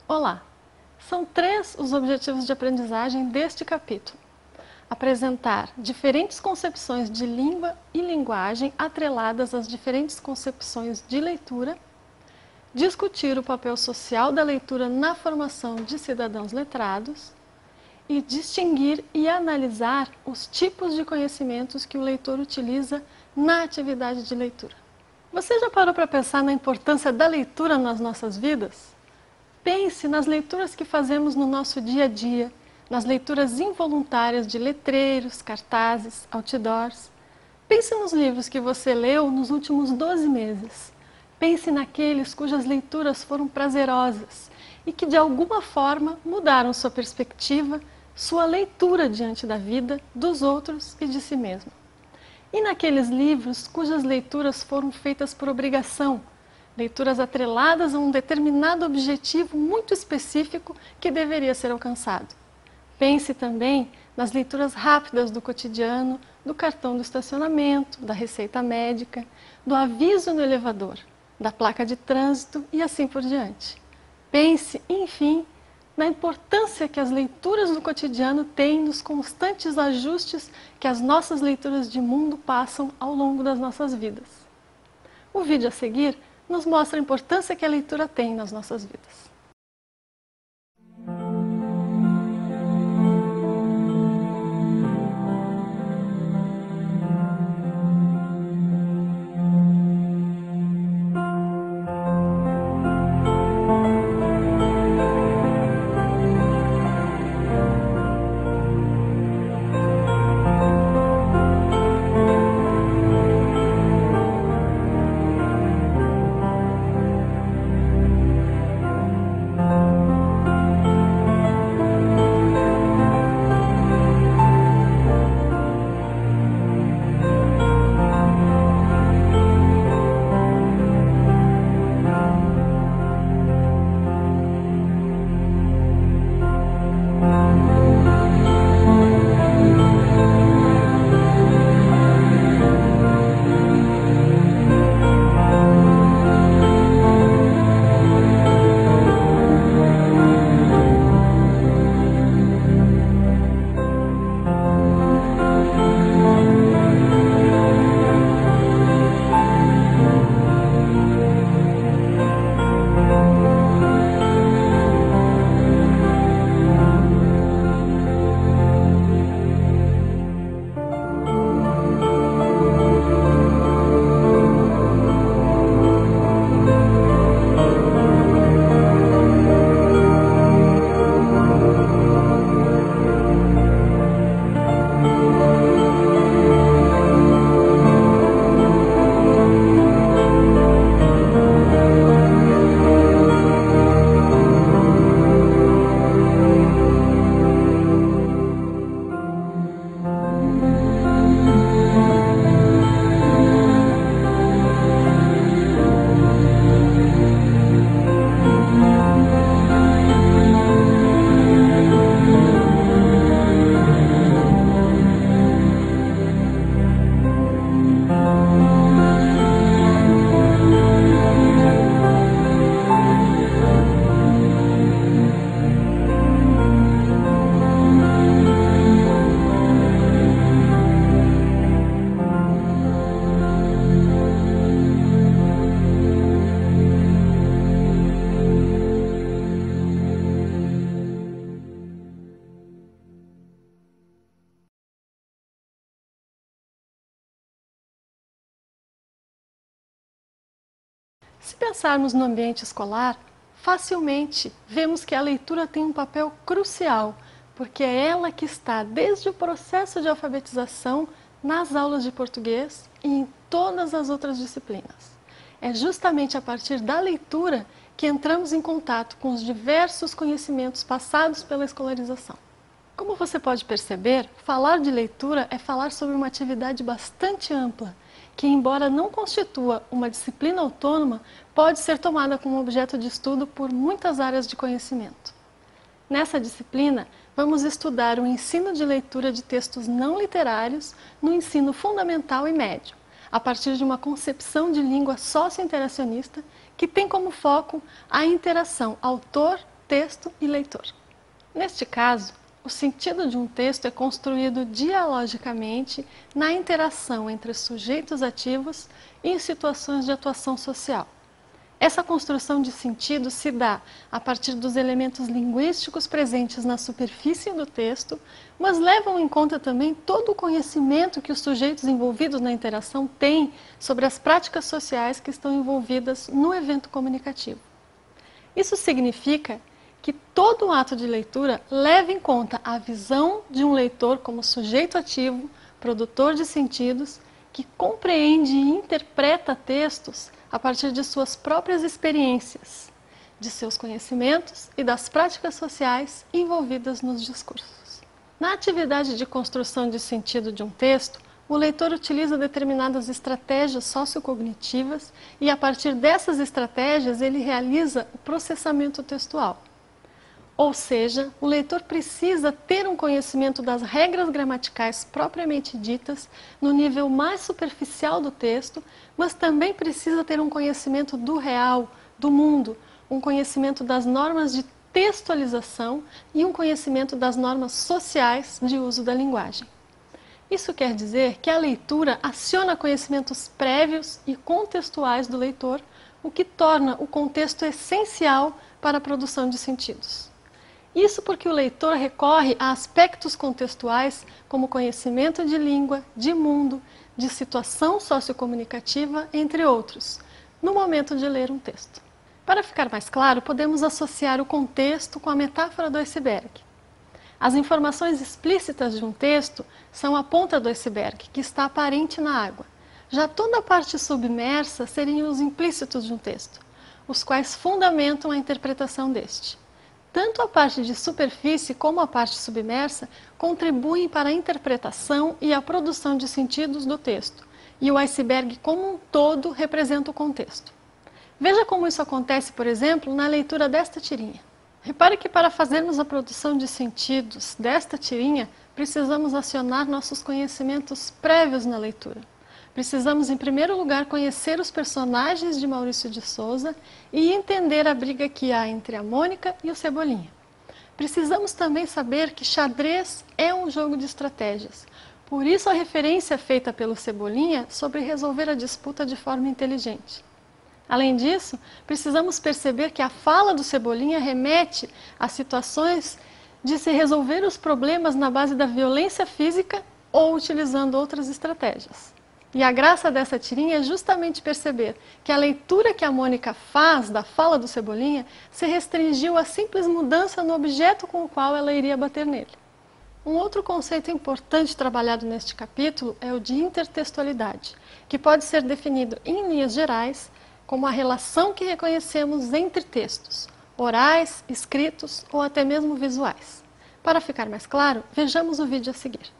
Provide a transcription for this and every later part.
Olá! São 3 os objetivos de aprendizagem deste capítulo. Apresentar diferentes concepções de língua e linguagem atreladas às diferentes concepções de leitura, discutir o papel social da leitura na formação de cidadãos letrados e distinguir e analisar os tipos de conhecimentos que o leitor utiliza na atividade de leitura. Você já parou para pensar na importância da leitura nas nossas vidas? Pense nas leituras que fazemos no nosso dia a dia, nas leituras involuntárias de letreiros, cartazes, outdoors. Pense nos livros que você leu nos últimos 12 meses. Pense naqueles cujas leituras foram prazerosas e que de alguma forma mudaram sua perspectiva, sua leitura diante da vida, dos outros e de si mesmo. E naqueles livros cujas leituras foram feitas por obrigação, leituras atreladas a um determinado objetivo muito específico que deveria ser alcançado. Pense também nas leituras rápidas do cotidiano, do cartão do estacionamento, da receita médica, do aviso no elevador, da placa de trânsito e assim por diante. Pense, enfim, na importância que as leituras do cotidiano têm nos constantes ajustes que as nossas leituras de mundo passam ao longo das nossas vidas. O vídeo a seguir nos mostra a importância que a leitura tem nas nossas vidas. Se pensarmos no ambiente escolar, facilmente vemos que a leitura tem um papel crucial, porque é ela que está desde o processo de alfabetização, nas aulas de português e em todas as outras disciplinas. É justamente a partir da leitura que entramos em contato com os diversos conhecimentos passados pela escolarização. Como você pode perceber, falar de leitura é falar sobre uma atividade bastante ampla, que, embora não constitua uma disciplina autônoma, pode ser tomada como objeto de estudo por muitas áreas de conhecimento. Nessa disciplina, vamos estudar o ensino de leitura de textos não literários no ensino fundamental e médio, a partir de uma concepção de língua socio-interacionista que tem como foco a interação autor, texto e leitor. Neste caso, o sentido de um texto é construído dialogicamente na interação entre sujeitos ativos e em situações de atuação social. Essa construção de sentido se dá a partir dos elementos linguísticos presentes na superfície do texto, mas levam em conta também todo o conhecimento que os sujeitos envolvidos na interação têm sobre as práticas sociais que estão envolvidas no evento comunicativo. Isso significa que todo ato de leitura leva em conta a visão de um leitor como sujeito ativo, produtor de sentidos, que compreende e interpreta textos a partir de suas próprias experiências, de seus conhecimentos e das práticas sociais envolvidas nos discursos. Na atividade de construção de sentido de um texto, o leitor utiliza determinadas estratégias sociocognitivas e, a partir dessas estratégias, ele realiza o processamento textual. Ou seja, o leitor precisa ter um conhecimento das regras gramaticais propriamente ditas no nível mais superficial do texto, mas também precisa ter um conhecimento do real, do mundo, um conhecimento das normas de textualização e um conhecimento das normas sociais de uso da linguagem. Isso quer dizer que a leitura aciona conhecimentos prévios e contextuais do leitor, o que torna o contexto essencial para a produção de sentidos. Isso porque o leitor recorre a aspectos contextuais como conhecimento de língua, de mundo, de situação sociocomunicativa, entre outros, no momento de ler um texto. Para ficar mais claro, podemos associar o contexto com a metáfora do iceberg. As informações explícitas de um texto são a ponta do iceberg, que está aparente na água. Já toda a parte submersa seriam os implícitos de um texto, os quais fundamentam a interpretação deste. Tanto a parte de superfície como a parte submersa contribuem para a interpretação e a produção de sentidos do texto, e o iceberg como um todo representa o contexto. Veja como isso acontece, por exemplo, na leitura desta tirinha. Repare que para fazermos a produção de sentidos desta tirinha, precisamos acionar nossos conhecimentos prévios na leitura. Precisamos, em primeiro lugar, conhecer os personagens de Maurício de Souza e entender a briga que há entre a Mônica e o Cebolinha. Precisamos também saber que xadrez é um jogo de estratégias. Por isso a referência feita pelo Cebolinha sobre resolver a disputa de forma inteligente. Além disso, precisamos perceber que a fala do Cebolinha remete a situações de se resolver os problemas na base da violência física ou utilizando outras estratégias. E a graça dessa tirinha é justamente perceber que a leitura que a Mônica faz da fala do Cebolinha se restringiu à simples mudança no objeto com o qual ela iria bater nele. Um outro conceito importante trabalhado neste capítulo é o de intertextualidade, que pode ser definido em linhas gerais como a relação que reconhecemos entre textos, orais, escritos ou até mesmo visuais. Para ficar mais claro, vejamos o vídeo a seguir.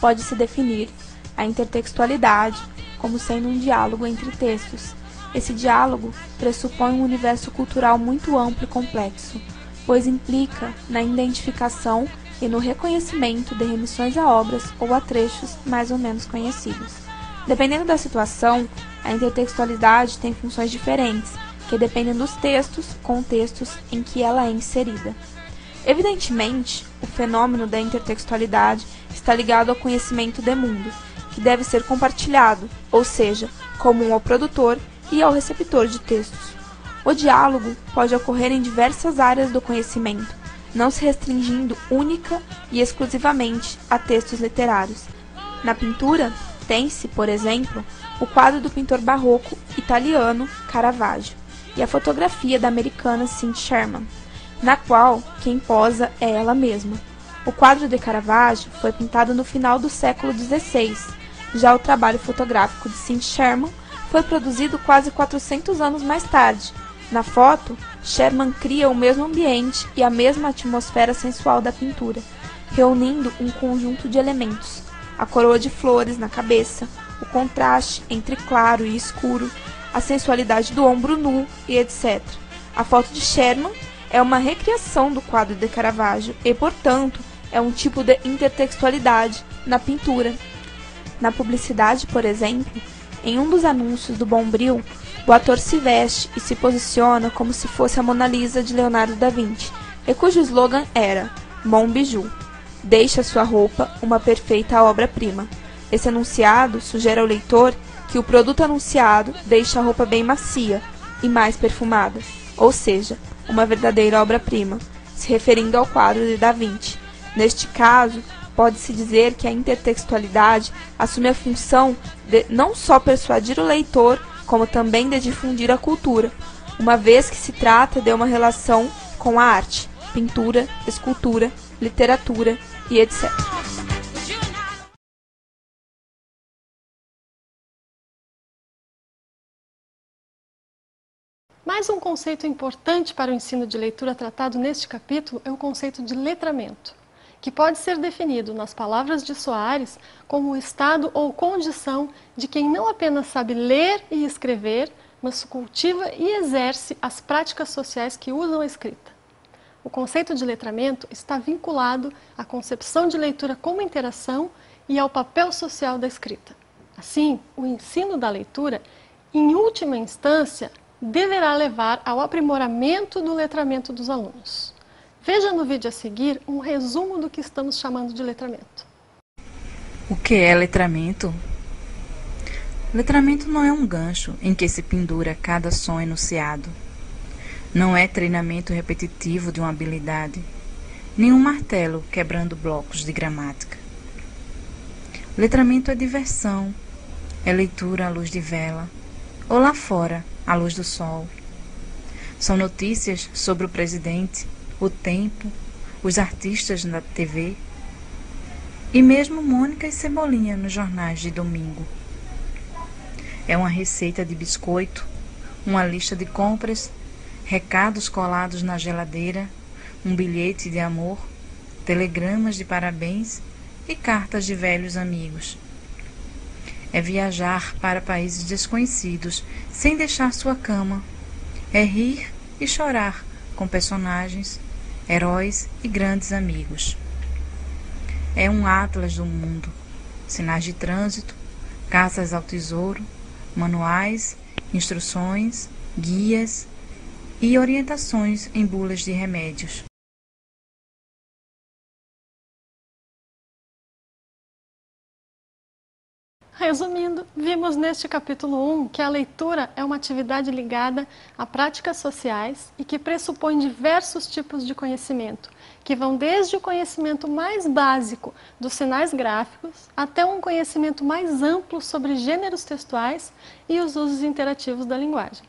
Pode-se definir a intertextualidade como sendo um diálogo entre textos. Esse diálogo pressupõe um universo cultural muito amplo e complexo, pois implica na identificação e no reconhecimento de remissões a obras ou a trechos mais ou menos conhecidos. Dependendo da situação, a intertextualidade tem funções diferentes, que dependem dos textos, contextos em que ela é inserida. Evidentemente, o fenômeno da intertextualidade está ligado ao conhecimento de mundo, que deve ser compartilhado, ou seja, comum ao produtor e ao receptor de textos. O diálogo pode ocorrer em diversas áreas do conhecimento, não se restringindo única e exclusivamente a textos literários. Na pintura, tem-se, por exemplo, o quadro do pintor barroco italiano Caravaggio e a fotografia da americana Cindy Sherman, na qual quem posa é ela mesma. O quadro de Caravaggio foi pintado no final do século XVI. Já o trabalho fotográfico de Cindy Sherman foi produzido quase 400 anos mais tarde. Na foto, Sherman cria o mesmo ambiente e a mesma atmosfera sensual da pintura, reunindo um conjunto de elementos: a coroa de flores na cabeça, o contraste entre claro e escuro, a sensualidade do ombro nu e etc. A foto de Sherman é uma recriação do quadro de Caravaggio e, portanto, é um tipo de intertextualidade na pintura. Na publicidade, por exemplo, em um dos anúncios do Bombril, o ator se veste e se posiciona como se fosse a Mona Lisa de Leonardo da Vinci, e cujo slogan era Mon Bijou, deixe a sua roupa uma perfeita obra-prima. Esse anunciado sugere ao leitor que o produto anunciado deixa a roupa bem macia e mais perfumada, ou seja, uma verdadeira obra-prima, se referindo ao quadro de Da Vinci. Neste caso, pode-se dizer que a intertextualidade assume a função de não só persuadir o leitor, como também de difundir a cultura, uma vez que se trata de uma relação com a arte, pintura, escultura, literatura e etc. Mais um conceito importante para o ensino de leitura tratado neste capítulo é o conceito de letramento, que pode ser definido nas palavras de Soares como o estado ou condição de quem não apenas sabe ler e escrever, mas cultiva e exerce as práticas sociais que usam a escrita. O conceito de letramento está vinculado à concepção de leitura como interação e ao papel social da escrita. Assim, o ensino da leitura, em última instância, deverá levar ao aprimoramento do letramento dos alunos. Veja no vídeo a seguir um resumo do que estamos chamando de letramento. O que é letramento? Letramento não é um gancho em que se pendura cada som enunciado. Não é treinamento repetitivo de uma habilidade, nem um martelo quebrando blocos de gramática. Letramento é diversão, é leitura à luz de vela, ou lá fora, à luz do sol. São notícias sobre o presidente, o tempo, os artistas na TV e mesmo Mônica e Cebolinha nos jornais de domingo. É uma receita de biscoito, uma lista de compras, recados colados na geladeira, um bilhete de amor, telegramas de parabéns e cartas de velhos amigos. É viajar para países desconhecidos sem deixar sua cama. É rir e chorar com personagens, heróis e grandes amigos. É um atlas do mundo, sinais de trânsito, caças ao tesouro, manuais, instruções, guias e orientações em bulas de remédios. Resumindo, vimos neste capítulo 1 que a leitura é uma atividade ligada a práticas sociais e que pressupõe diversos tipos de conhecimento, que vão desde o conhecimento mais básico dos sinais gráficos até um conhecimento mais amplo sobre gêneros textuais e os usos interativos da linguagem.